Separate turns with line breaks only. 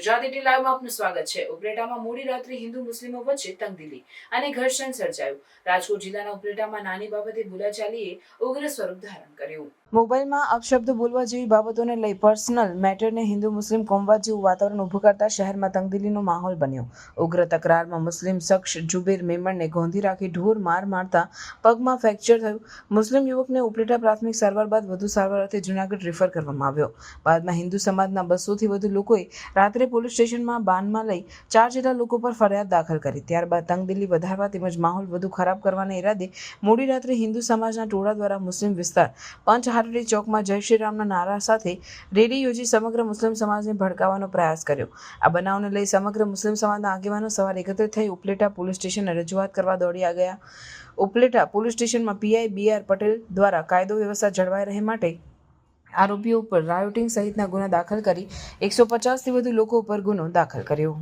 Gujarati T લાઈવમાં આપનું સ્વાગત છે। ઉપલેટામાં મોડી રાત્રે હિન્દુ મુસ્લિમો વચ્ચે તંગદિલી અને ઘર્ષણ સર્જાયું। રાજકોટ જિલ્લાના ઉપલેટામાં નાની બાબતે બોલાચાલીએ ઉગ્ર સ્વરૂપ ધારણ કર્યું। મોબાઈલમાં અપશબ્દ બોલવા જેવી બાબતોને લઈ પર્સનલ મેટરને હિન્દુ મુસ્લિમ કોમવાદ જેવું વાતાવરણ ઊભું કરતા શહેરમાં તંગદિલીનો માહોલ બન્યો। ઉગ્ર તકરારમાં મુસ્લિમ શખ્સ જુબેર મેમણને ગોંધી રાખી ઢોર માર મારતા પગમાં ફ્રેક્ચર થયું। મુસ્લિમ યુવકને ઉપલેટા પ્રાથમિક સારવાર બાદ વધુ સારવાર અર્થે જૂનાગઢ રેફર કરવામાં આવ્યો। બાદમાં હિન્દુ સમાજના 200થી વધુ લોકોએ રાત્રે પોલીસ સ્ટેશનમાં બાનમાં લઈ 4 જેટલા લોકો પર ફરિયાદ દાખલ કરી। ત્યારબાદ તંગદિલી વધારવા તેમજ માહોલ વધુ ખરાબ કરવાના ઈરાદે મોડી રાત્રે હિન્દુ સમાજના ટોળા દ્વારા મુસ્લિમ વિસ્તાર પંચહાટી ચોકમાં જય શ્રી રામના નારા સાથે રેલી યોજી સમગ્ર મુસ્લિમ સમાજને ભડકાવવાનો પ્રયાસ કર્યો। આ બનાવને લઈ સમગ્ર મુસ્લિમ સમાજના આગેવાનો સવારે એકત્રિત થઈ ઉપલેટા પોલીસ સ્ટેશને રજૂઆત કરવા દોડી ગયા। ઉપલેટા પોલીસ સ્ટેશનમાં પીઆઈ BR પટેલ દ્વારા કાયદો વ્યવસ્થા જળવાઈ રહે માટે આરોપીઓ ઉપર રાયોટિંગ સહિતના ગુના દાખલ કરી 150થી વધુ લોકો ઉપર ગુનો દાખલ કર્યો।